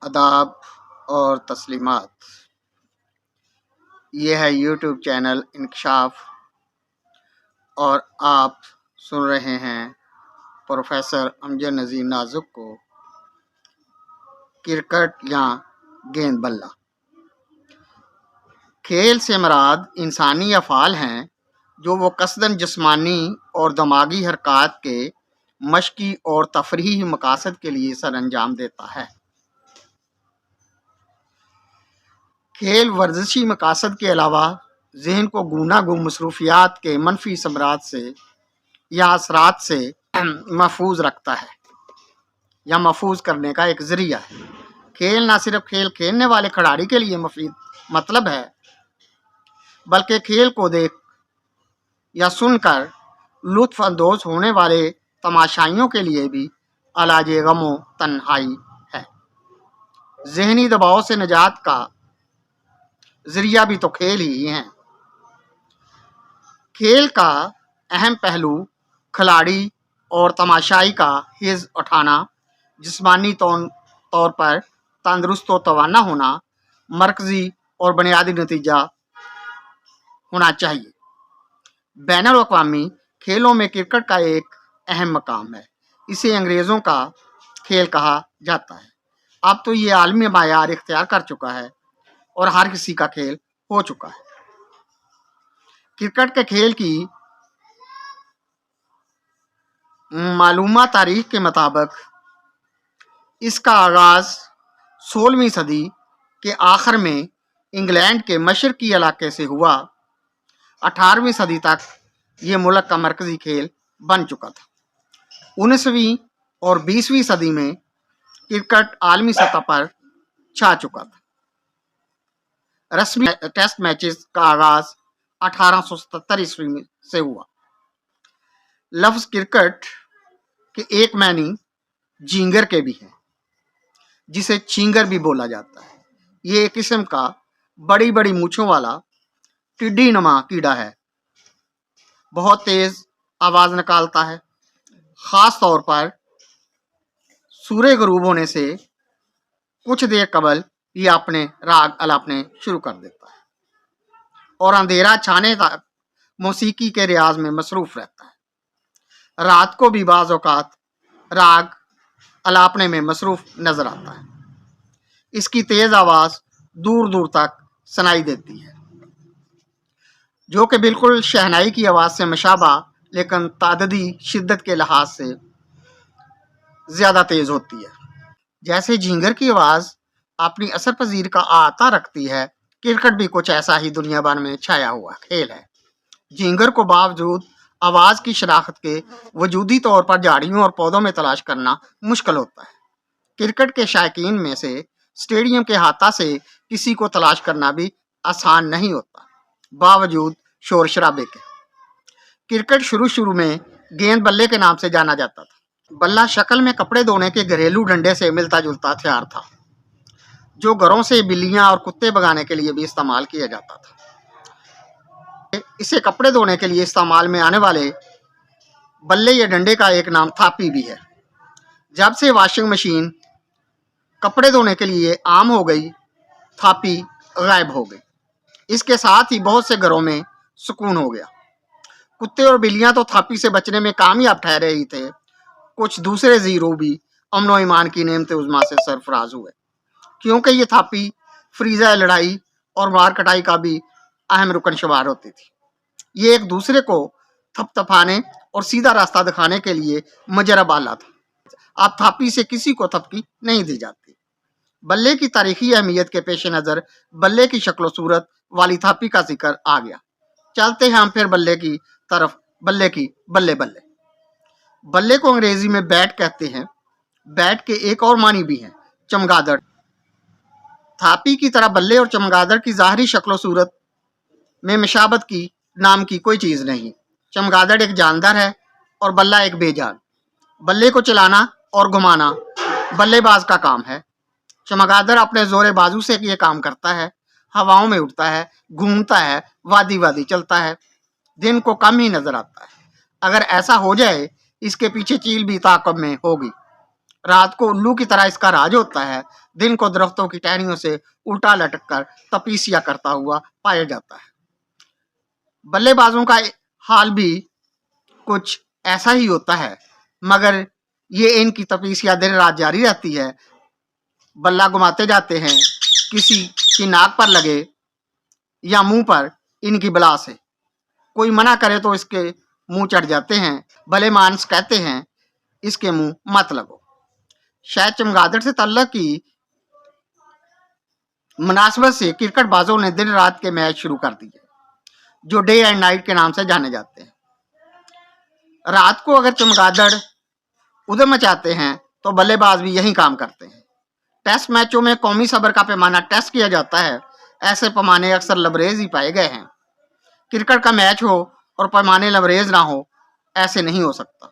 آداب اور تسلیمات۔ یہ ہے یوٹیوب چینل انکشاف اور آپ سن رہے ہیں پروفیسر امجد نذیر نازک کو کرکٹ یا گیند بلہ۔ کھیل سے مراد انسانی افعال ہیں جو وہ قصداً جسمانی اور دماغی حرکات کے مشقی اور تفریحی مقاصد کے لیے سر انجام دیتا ہے۔ کھیل ورزشی مقاصد کے علاوہ ذہن کو گوناگون مصروفیات کے منفی ثمرات سے یا اثرات سے محفوظ رکھتا ہے یا محفوظ کرنے کا ایک ذریعہ ہے۔ کھیل نہ صرف کھیل کھیلنے والے کھلاڑی کے لیے مفید مطلب ہے بلکہ کھیل کو دیکھ یا سن کر لطف اندوز ہونے والے تماشائیوں کے لیے بھی علاج غم و تنہائی ہے۔ ذہنی دباؤ سے نجات کا ذریعہ بھی تو کھیل ہی ہیں۔ کھیل کا اہم پہلو کھلاڑی اور تماشائی کا حظ اٹھانا، جسمانی طور پر تندرست و توانا ہونا مرکزی اور بنیادی نتیجہ ہونا چاہیے۔ بین الاقوامی کھیلوں میں کرکٹ کا ایک اہم مقام ہے۔ اسے انگریزوں کا کھیل کہا جاتا ہے۔ اب تو یہ عالمی معیار اختیار کر چکا ہے اور ہر کسی کا کھیل ہو چکا ہے۔ کرکٹ کے کھیل کی معلومہ تاریخ کے مطابق اس کا آغاز 16ویں صدی کے آخر میں انگلینڈ کے مشرقی علاقے سے ہوا۔ 18ویں صدی تک یہ ملک کا مرکزی کھیل بن چکا تھا۔ 19ویں اور 20ویں صدی میں کرکٹ عالمی سطح پر چھا چکا تھا۔ رسمی ٹیسٹ میچز کا آغاز 1877 عیسوی سے ہوا۔ لفظ کرکٹ کے ایک معنی جینگر کے بھی ہیں، جسے چینگر بھی بولا جاتا ہے۔ یہ ایک قسم کا بڑی بڑی مونچھوں والا ٹڈی نما کیڑا ہے، بہت تیز آواز نکالتا ہے۔ خاص طور پر سورج غروب ہونے سے کچھ دیر قبل یہ اپنے راگ الاپنے شروع کر دیتا ہے اور اندھیرا چھانے تک موسیقی کے ریاض میں مصروف رہتا ہے۔ رات کو بھی بعض اوقات راگ الاپنے میں مصروف نظر آتا ہے۔ اس کی تیز آواز دور دور تک سنائی دیتی ہے، جو کہ بالکل شہنائی کی آواز سے مشابہ لیکن تعددی شدت کے لحاظ سے زیادہ تیز ہوتی ہے۔ جیسے جھینگر کی آواز اپنی اثر پذیر کا احاطہ رکھتی ہے، کرکٹ بھی کچھ ایسا ہی دنیا بھر میں چھایا ہوا کھیل ہے۔ جھینگر کو باوجود آواز کی شناخت کے وجودی طور پر جھاڑیوں اور پودوں میں تلاش کرنا مشکل ہوتا ہے۔ کرکٹ کے شائقین میں سے اسٹیڈیم کے احاطہ سے کسی کو تلاش کرنا بھی آسان نہیں ہوتا، باوجود شور شرابے کے۔ کرکٹ شروع میں گیند بلے کے نام سے جانا جاتا تھا۔ بلہ شکل میں کپڑے دھونے کے گھریلو ڈنڈے سے ملتا جلتا ہتھیار تھا، جو گھروں سے بلیاں اور کتے بھگانے کے لیے بھی استعمال کیا جاتا تھا۔ اسے کپڑے دھونے کے لیے استعمال میں آنے والے بلے یا ڈنڈے کا ایک نام تھاپی بھی ہے۔ جب سے واشنگ مشین کپڑے دھونے کے لیے عام ہو گئی، تھاپی غائب ہو گئی۔ اس کے ساتھ ہی بہت سے گھروں میں سکون ہو گیا۔ کتے اور بلیاں تو تھاپی سے بچنے میں کامیاب ٹھہرے ہی تھے، کچھ دوسرے زیرو بھی امن و ایمان کی نعمت عظمیٰ سے سرفراز ہوئے، کیونکہ یہ تھاپی فریضہ لڑائی اور مار کٹائی کا بھی اہم رکن شمار ہوتی تھی۔ یہ ایک دوسرے کو تھپ تھپانے اور سیدھا راستہ دکھانے کے لیے مجرب آلہ تھا۔ اب تھاپی سے کسی کو تھپکی نہیں دی جاتی۔ بلے کی تاریخی اہمیت کے پیش نظر بلے کی شکل و صورت والی تھاپی کا ذکر آ گیا۔ چلتے ہیں ہم پھر بلے کی طرف۔ بلے کی بلے بلے کو انگریزی میں بیٹ کہتے ہیں۔ بیٹ کے ایک اور معنی بھی ہیں، چمگادڑ۔ تھاپی کی طرح بلے اور چمگادڑ کی ظاہری شکل و صورت میں مشابہت کی نام کی کوئی چیز نہیں۔ چمگادڑ ایک جاندار ہے اور بلہ ایک بے جان۔ بلے کو چلانا اور گھمانا بلے باز کا کام ہے۔ چمگادڑ اپنے زور بازو سے یہ کام کرتا ہے، ہواؤں میں اڑتا ہے، گھومتا ہے، وادی چلتا ہے، دن کو کم ہی نظر آتا ہے۔ اگر ایسا ہو جائے اس کے پیچھے چیل بھی تعاقب میں ہوگی۔ رات کو الو کی طرح اس کا راج ہوتا ہے، دن کو درختوں کی ٹہنیوں سے الٹا لٹک کر تپیسیاں کرتا ہوا پایا جاتا ہے۔ بلے بازوں کا حال بھی کچھ ایسا ہی ہوتا ہے، مگر یہ ان کی تپیسیاں دن رات جاری رہتی ہے۔ بلہ گھماتے جاتے ہیں، کسی کی ناک پر لگے یا منہ پر ان کی بلا سے، کوئی منع کرے تو اس کے منہ چڑھ جاتے ہیں۔ بھلے مانس کہتے ہیں اس کے منہ مت لگو۔ شاید چمگادڑ سے تعلق کی مناسبت سے کرکٹ بازوں نے دن رات کے میچ شروع کر دیے، جو ڈے اینڈ نائٹ کے نام سے جانے جاتے ہیں۔ رات کو اگر چمگادڑ ادھم مچاتے ہیں تو بلے باز بھی یہی کام کرتے ہیں۔ ٹیسٹ میچوں میں قومی صبر کا پیمانہ ٹیسٹ کیا جاتا ہے، ایسے پیمانے اکثر لبریز ہی پائے گئے ہیں۔ کرکٹ کا میچ ہو اور پیمانے لبریز نہ ہو، ایسے نہیں ہو سکتا۔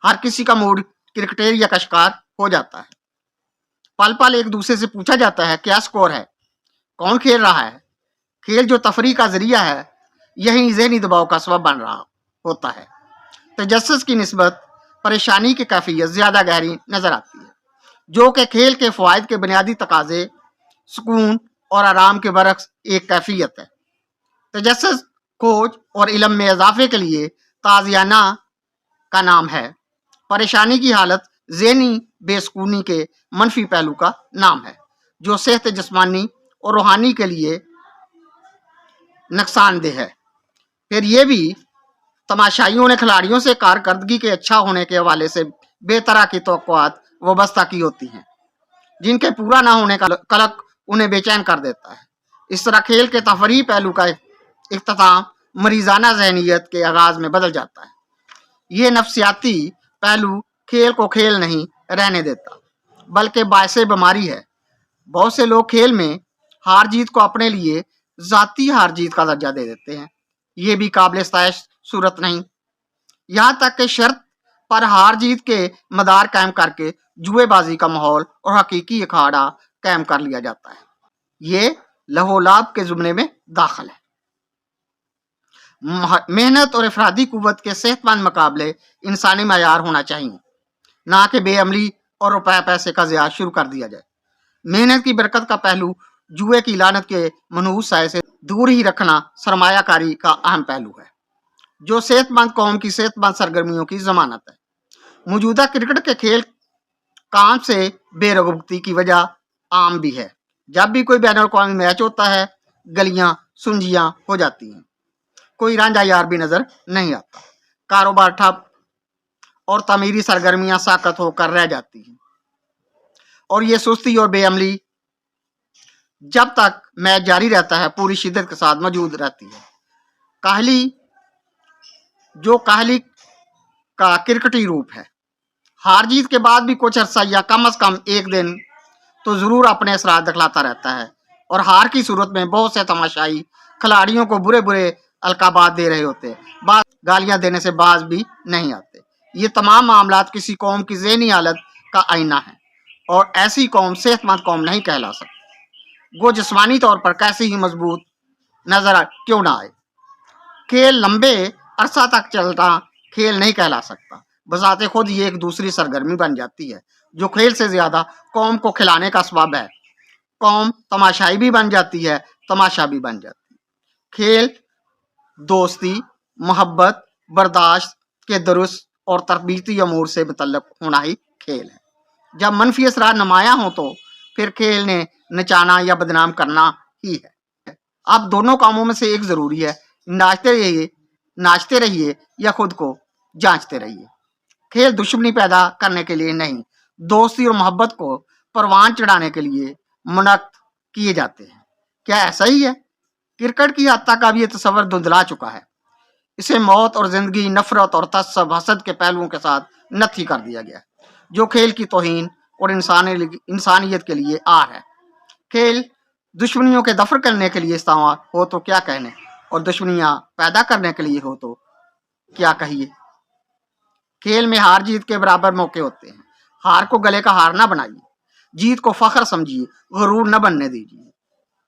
ہر کسی کا موڈ کرکٹیریا کا شکار ہو جاتا ہے۔ پل پل ایک دوسرے سے پوچھا جاتا ہے کیا سکور ہے، کون کھیل رہا ہے۔ کھیل جو تفریح کا ذریعہ ہے، یہی ذہنی دباؤ کا سبب بن رہا ہوتا ہے۔ تجسس کی نسبت پریشانی کی کیفیت زیادہ گہری نظر آتی ہے، جو کہ کھیل کے فوائد کے بنیادی تقاضے سکون اور آرام کے برعکس ایک کیفیت ہے۔ تجسس کھوج اور علم میں اضافے کے لیے تازیانہ کا نام ہے۔ پریشانی کی حالت ذہنی بے سکونی کے منفی پہلو کا نام ہے، جو صحت جسمانی اور روحانی کے لیے نقصان دہ ہے۔ پھر یہ بھی تماشائیوں نے کھلاڑیوں سے کارکردگی کے اچھا ہونے کے حوالے سے بے طرح کی توقعات وابستہ کی ہوتی ہیں، جن کے پورا نہ ہونے کا قلق انہیں بے چین کر دیتا ہے۔ اس طرح کھیل کے تفریحی پہلو کا اختتام مریضانہ ذہنیت کے آغاز میں بدل جاتا ہے۔ یہ نفسیاتی پہلو کھیل کو کھیل نہیں رہنے دیتا، بلکہ باعث بیماری ہے۔ بہت سے لوگ کھیل میں ہار جیت کو اپنے لیے ذاتی ہار جیت کا درجہ دے دیتے ہیں۔ یہ بھی قابل ستائش صورت نہیں، یہاں تک کہ شرط پر ہار جیت کے مدار قائم کر کے جوئے بازی کا ماحول اور حقیقی اکھاڑا قائم کر لیا جاتا ہے۔ یہ لہو لعب کے زمرے میں داخل ہے۔ محنت اور افرادی قوت کے صحت مند مقابلے انسانی معیار ہونا چاہیے، نہ کہ بے عملی اور روپے پیسے کا ضیاع شروع کر دیا جائے۔ محنت کی برکت کا پہلو جوئے کی لعنت کے منحوس سائے سے دور ہی رکھنا سرمایہ کاری کا اہم پہلو ہے، جو صحت مند قوم کی صحت مند سرگرمیوں کی ضمانت ہے۔ موجودہ کرکٹ کے کھیل کام سے بے رغبتی کی وجہ عام بھی ہے۔ جب بھی کوئی بین الاقوامی میچ ہوتا ہے، گلیاں سنجیاں ہو جاتی ہیں، کوئی رانجھا یار بھی نظر نہیں آتا، کاروبار ٹھپ اور تعمیری سرگرمیاں ساکت ہو کر رہ جاتی ہیں، اور یہ سستی اور بے عملی جب تک میچ جاری رہتا ہے پوری شدت کے ساتھ موجود رہتی ہے۔ کاہلی کا کرکٹی روپ ہے۔ ہار جیت کے بعد بھی کچھ عرصہ یا کم از کم ایک دن تو ضرور اپنے اثرات دکھلاتا رہتا ہے، اور ہار کی صورت میں بہت سے تماشائی کھلاڑیوں کو برے برے القابات دے رہے ہوتے ہیں، بعض گالیاں دینے سے باز بھی نہیں آتے۔ یہ تمام معاملات کسی قوم کی ذہنی حالت کا آئینہ ہے، اور ایسی قوم صحت مند قوم نہیں کہلا سکتی، وہ جسمانی طور پر کیسے ہی مضبوط نظر کیوں نہ آئے۔ کھیل لمبے عرصہ تک چلتا کھیل نہیں کہلا سکتا، بذات خود یہ ایک دوسری سرگرمی بن جاتی ہے، جو کھیل سے زیادہ قوم کو کھلانے کا سبب ہے۔ قوم تماشائی بھی بن جاتی ہے، تماشا بھی بن جاتی ہے۔ کھیل دوستی، محبت، برداشت کے درست اور تربیتی امور سے متعلق ہونا ہی کھیل ہے۔ جب منفی اثرات نمایاں ہوں تو پھر کھیل نے نچانا یا بدنام کرنا ہی ہے۔ اب دونوں کاموں میں سے ایک ضروری ہے، ناچتے رہیے یا خود کو جانچتے رہیے۔ کھیل دشمنی پیدا کرنے کے لیے نہیں، دوستی اور محبت کو پروان چڑھانے کے لیے منعقد کیے جاتے ہیں۔ کیا ایسا ہی ہے؟ کرکٹ کی حد تک اب یہ تصور دھندلا چکا ہے، اسے موت اور زندگی، نفرت اور تعصب، حسد کے پہلوؤں کے ساتھ نتھی کر دیا گیا ہے، جو کھیل کی توہین اور انسانیت کے لیے آر ہے۔ کھیل دشمنیوں کے دفع کرنے کے لیے استعمال ہو تو کیا کہنے، اور دشمنیاں پیدا کرنے کے لیے ہو تو کیا کہیے۔ کھیل میں ہار جیت کے برابر موقع ہوتے ہیں، ہار کو گلے کا ہار نہ بنائیے، جیت کو فخر سمجھیے، غرور نہ بننے دیجیے۔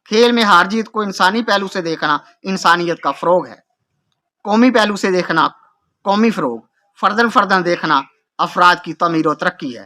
کھیل میں ہار جیت کو انسانی پہلو سے دیکھنا انسانیت کا فروغ ہے، قومی پہلو سے دیکھنا قومی فروغ، فردن فردن دیکھنا افراد کی تعمیر و ترقی ہے۔